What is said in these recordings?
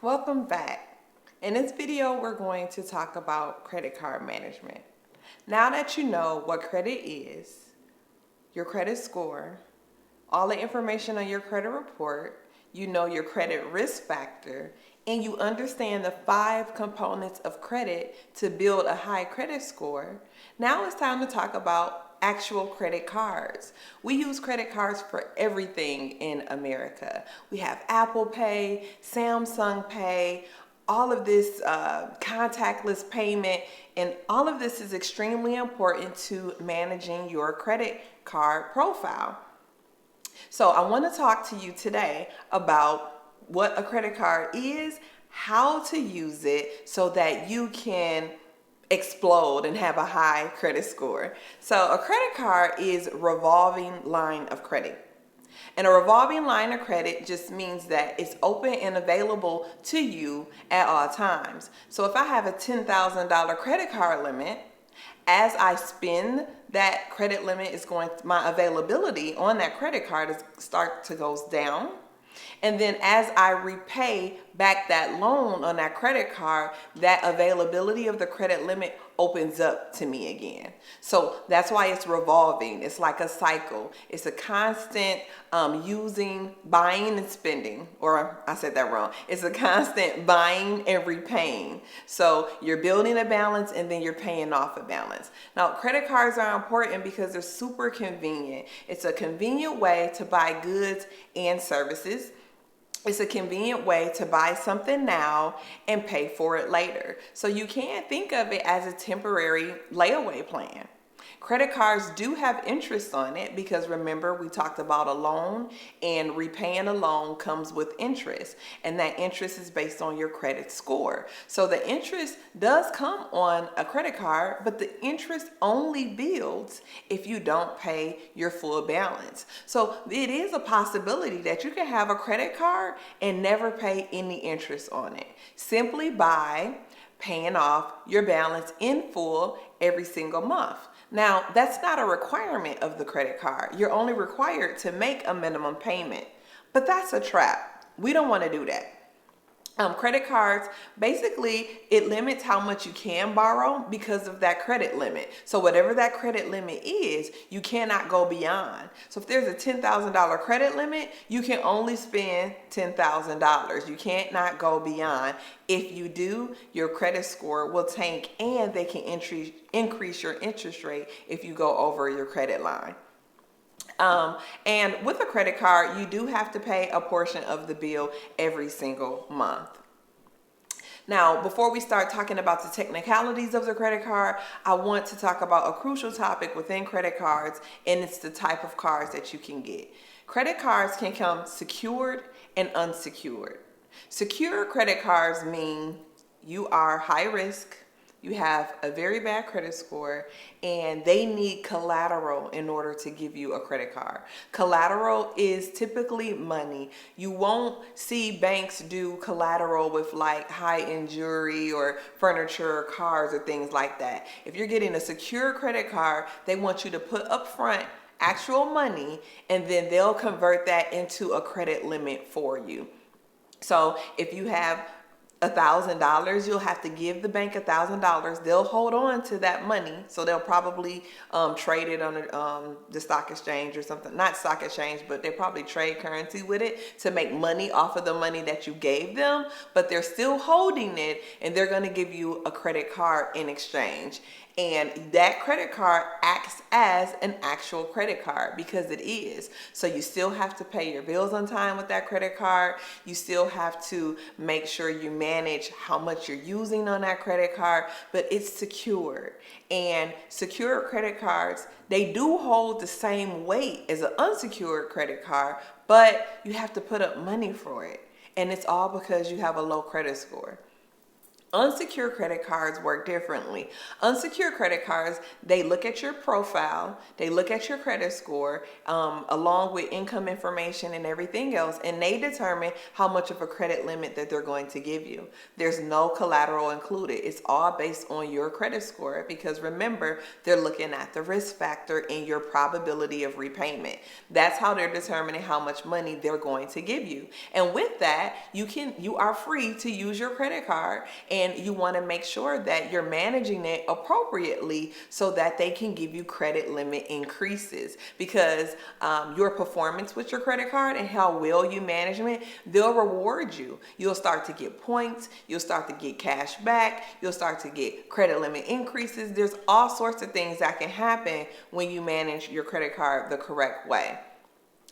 Welcome back. In this video, we're going to talk about credit card management. Now that you know what credit is, your credit score, all the information on your credit report, you know your credit risk factor, and you understand the 5 components of credit to build a high credit score, now it's time to talk about actual credit cards. We use credit cards for everything in America. We have Apple Pay, Samsung Pay, all of this contactless payment, and all of this is extremely important to managing your credit card profile. So I want to talk to you today about what a credit card is, how to use it so that you can explode and have a high credit score. So a credit card is a revolving line of credit. And a revolving line of credit just means that it's open and available to you at all times. So if I have a $10,000 credit card limit, as I spend that credit limit my availability on that credit card goes down. And then as I repay back that loan on that credit card, that availability of the credit limit opens up to me again. So that's why it's revolving. It's like a cycle. It's a constant buying and spending, or I said that wrong. It's a constant buying and repaying. So you're building a balance and then you're paying off a balance. Now, credit cards are important because they're super convenient. It's a convenient way to buy goods and services. It's a convenient way to buy something now and pay for it later. So you can't think of it as a temporary layaway plan. Credit cards do have interest on it because remember we talked about a loan, and repaying a loan comes with interest, and that interest is based on your credit score. So the interest does come on a credit card, but the interest only builds if you don't pay your full balance. So it is a possibility that you can have a credit card and never pay any interest on it, simply by paying off your balance in full every single month. Now, that's not a requirement of the credit card. You're only required to make a minimum payment, but that's a trap. We don't want to do that. Credit cards, basically, it limits how much you can borrow because of that credit limit. So whatever that credit limit is, you cannot go beyond. So if there's a $10,000 credit limit, you can only spend $10,000. You can't not go beyond. If you do, your credit score will tank, and they can increase your interest rate if you go over your credit line. And with a credit card, you do have to pay a portion of the bill every single month. Now, before we start talking about the technicalities of the credit card, I want to talk about a crucial topic within credit cards, and it's the type of cards that you can get. Credit cards can come secured and unsecured. Secure credit cards mean you are high risk, you have a very bad credit score, and they need collateral in order to give you a credit card. Collateral is typically money. You won't see banks do collateral with like high-end jewelry or furniture or cars or things like that. If you're getting a secure credit card, they want you to put up front actual money, and then they'll convert that into a credit limit for you. So if you have $1,000, you'll have to give the bank $1,000. They'll hold on to that money, so they'll probably trade it on the stock exchange or something. Not stock exchange, but they probably trade currency with it to make money off of the money that you gave them. But they're still holding it, and they're going to give you a credit card in exchange. And that credit card acts as an actual credit card because it is. So you still have to pay your bills on time with that credit card. You still have to make sure you manage how much you're using on that credit card, but it's secured. And secure credit cards, they do hold the same weight as an unsecured credit card, but you have to put up money for it. And it's all because you have a low credit score. Unsecured credit cards work differently. Unsecured credit cards, they look at your profile, they look at your credit score, along with income information and everything else, and they determine how much of a credit limit that they're going to give you. There's no collateral included. It's all based on your credit score, because remember, they're looking at the risk factor and your probability of repayment. That's how they're determining how much money they're going to give you. And with that, you are free to use your credit card, and you want to make sure that you're managing it appropriately so that they can give you credit limit increases, because your performance with your credit card and how well you manage it, they'll reward you. You'll start to get points, you'll start to get cash back, you'll start to get credit limit increases. There's all sorts of things that can happen when you manage your credit card the correct way.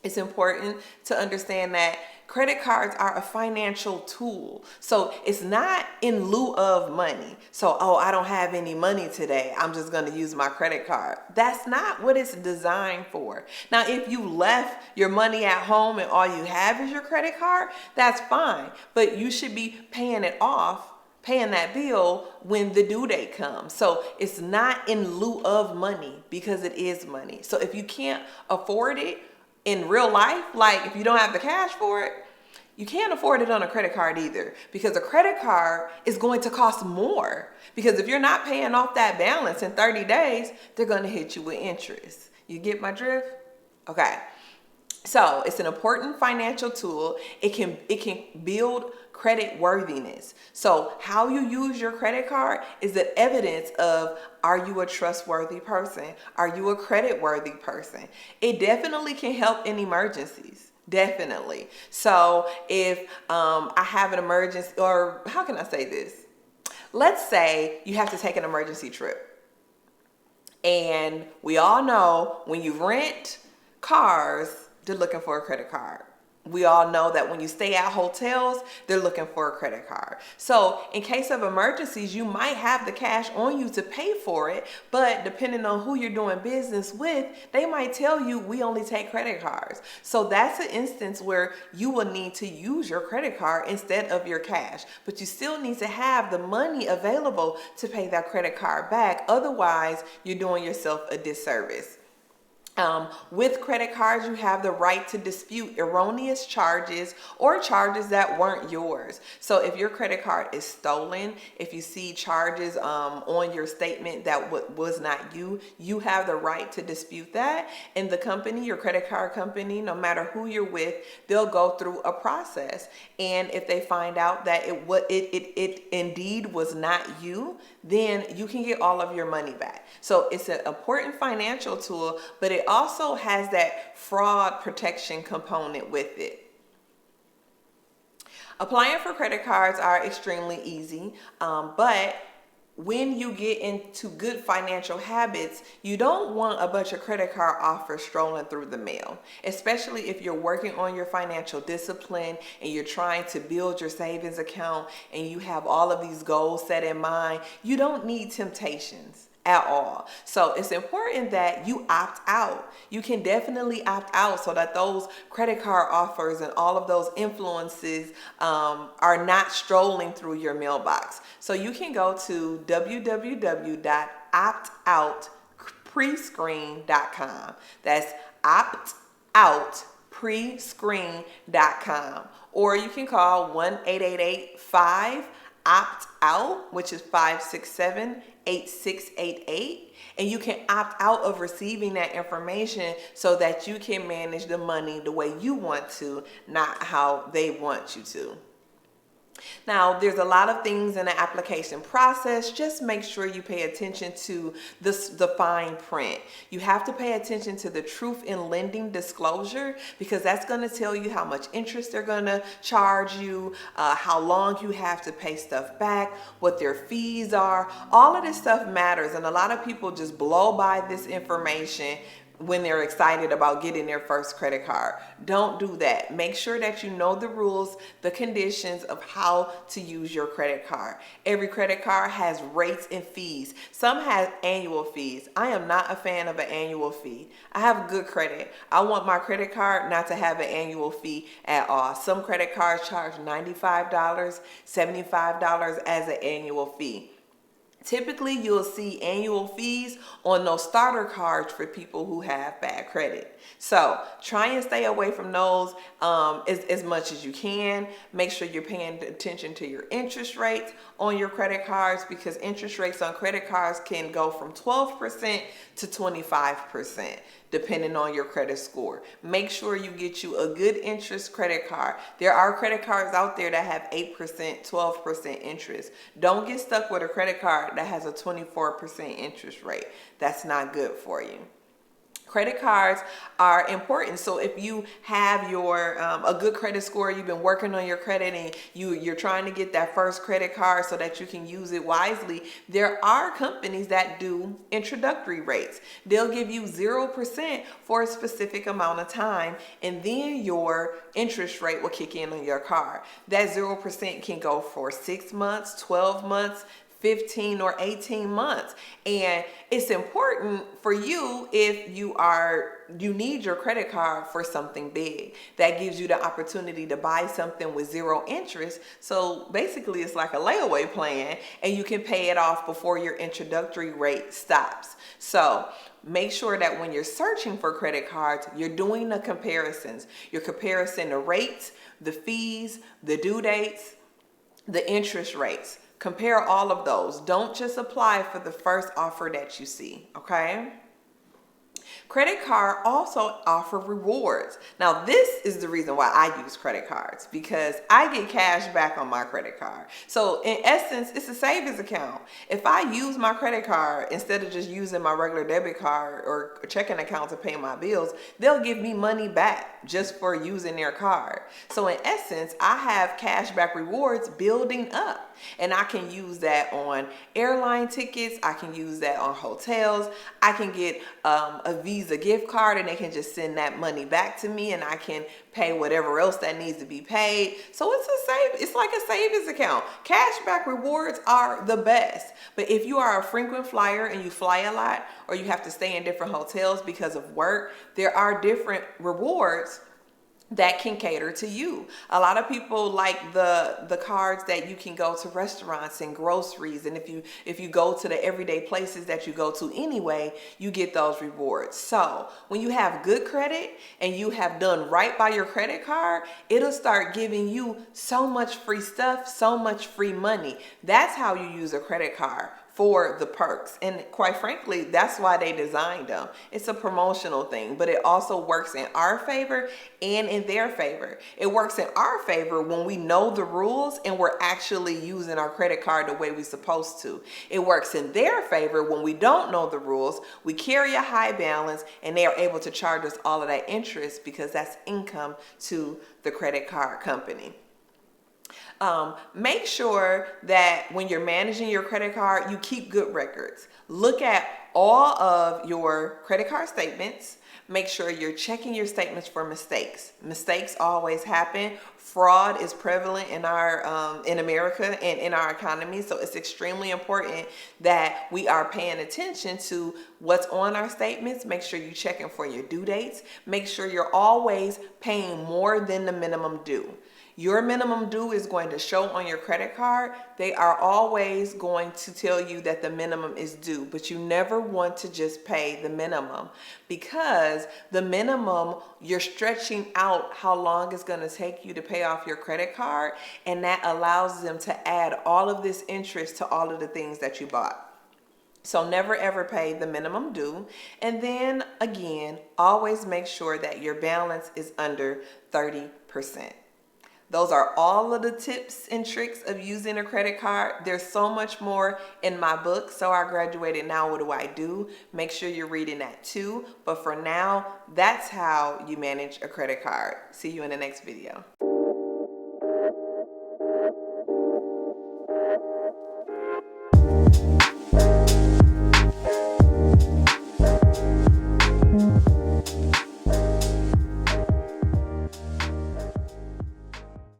It's important to understand that credit cards are a financial tool. So it's not in lieu of money. So, oh, I don't have any money today, I'm just going to use my credit card. That's not what it's designed for. Now, if you left your money at home and all you have is your credit card, that's fine. But you should be paying it off, paying that bill when the due date comes. So it's not in lieu of money, because it is money. So if you can't afford it in real life, like if you don't have the cash for it, you can't afford it on a credit card either, because a credit card is going to cost more, because if you're not paying off that balance in 30 days, they're going to hit you with interest. You get my drift? Okay. So it's an important financial tool. It can build credit worthiness. So how you use your credit card is the evidence of, are you a trustworthy person? Are you a credit worthy person? It definitely can help in emergencies. Definitely. So if I have an emergency, or how can I say this? Let's say you have to take an emergency trip. And we all know when you rent cars, they're looking for a credit card. We all know that when you stay at hotels, they're looking for a credit card. So in case of emergencies, you might have the cash on you to pay for it, but depending on who you're doing business with, they might tell you, we only take credit cards. So that's an instance where you will need to use your credit card instead of your cash, but you still need to have the money available to pay that credit card back. Otherwise, you're doing yourself a disservice. With credit cards, you have the right to dispute erroneous charges or charges that weren't yours. So if your credit card is stolen, if you see charges on your statement that was not you, you have the right to dispute that. And the company, your credit card company, no matter who you're with, they'll go through a process. And if they find out that it indeed was not you, then you can get all of your money back. So it's an important financial tool, but it also has that fraud protection component with it. Applying for credit cards are extremely easy, but when you get into good financial habits, you don't want a bunch of credit card offers strolling through the mail, especially if you're working on your financial discipline and you're trying to build your savings account and you have all of these goals set in mind. You don't need temptations at all. So it's important that you opt out. You can definitely opt out so that those credit card offers and all of those influences are not strolling through your mailbox. So you can go to www.optoutprescreen.com. That's optoutprescreen.com. Or you can call 1-888-5-OPT-OUT, which is 567-8688, and you can opt out of receiving that information so that you can manage the money the way you want to, not how they want you to. Now, there's a lot of things in the application process. Just make sure you pay attention to the fine print. You have to pay attention to the truth in lending disclosure, because that's going to tell you how much interest they're going to charge you, how long you have to pay stuff back, what their fees are. All of this stuff matters, and a lot of people just blow by this information when they're excited about getting their first credit card. Don't do that. Make sure that you know the rules, the conditions of how to use your credit card. Every credit card has rates and fees. Some have annual fees. I am not a fan of an annual fee. I have good credit. I want my credit card not to have an annual fee at all. Some credit cards charge $95, $75 as an annual fee. Typically, you'll see annual fees on those starter cards for people who have bad credit. So try and stay away from those as much as you can. Make sure you're paying attention to your interest rates on your credit cards, because interest rates on credit cards can go from 12% to 25%. Depending on your credit score. Make sure you get you a good interest credit card. There are credit cards out there that have 8%, 12% interest. Don't get stuck with a credit card that has a 24% interest rate. That's not good for you. Credit cards are important. So if you have your a good credit score, you've been working on your credit, and you're trying to get that first credit card so that you can use it wisely, there are companies that do introductory rates. They'll give you 0% for a specific amount of time, and then your interest rate will kick in on your card. That 0% can go for 6 months, 12 months, 15 or 18 months. And it's important for you if you need your credit card for something big. That gives you the opportunity to buy something with 0 interest. So basically it's like a layaway plan, and you can pay it off before your introductory rate stops. So make sure that when you're searching for credit cards, you're doing the comparisons. You're comparing the rates, the fees, the due dates, the interest rates. Compare all of those. Don't just apply for the first offer that you see, okay? Credit card also offer rewards. Now, this is the reason why I use credit cards, because I get cash back on my credit card. So in essence, it's a savings account. If I use my credit card instead of just using my regular debit card or checking account to pay my bills, they'll give me money back just for using their card. So in essence, I have cash back rewards building up, and I can use that on airline tickets. I can use that on hotels. I can get a Visa gift card, and they can just send that money back to me, and I can pay whatever else that needs to be paid. So it's like a savings account. Cashback rewards are the best. But if you are a frequent flyer and you fly a lot, or you have to stay in different hotels because of work, there are different rewards that can cater to you. A lot of people like the cards that you can go to restaurants and groceries, and if you go to the everyday places that you go to anyway, you get those rewards. So when you have good credit and you have done right by your credit card, it'll start giving you so much free stuff, so much free money. That's how you use a credit card, for the perks. And quite frankly, that's why they designed them. It's a promotional thing, but it also works in our favor and in their favor. It works in our favor when we know the rules and we're actually using our credit card the way we're supposed to. It works in their favor when we don't know the rules, we carry a high balance, and they are able to charge us all of that interest because that's income to the credit card company. Make sure that when you're managing your credit card, you keep good records. Look at all of your credit card statements. Make sure you're checking your statements for mistakes. Mistakes always happen. Fraud is prevalent in in America and in our economy. So it's extremely important that we are paying attention to what's on our statements. Make sure you're checking for your due dates. Make sure you're always paying more than the minimum due. Your minimum due is going to show on your credit card. They are always going to tell you that the minimum is due, but you never want to just pay the minimum, because the minimum, you're stretching out how long it's going to take you to pay off your credit card, and that allows them to add all of this interest to all of the things that you bought. So never ever pay the minimum due. And then again, always make sure that your balance is under 30%. Those are all of the tips and tricks of using a credit card. There's so much more in my book, So I Graduated, Now What Do I Do? Make sure you're reading that too. But for now, that's how you manage a credit card. See you in the next video.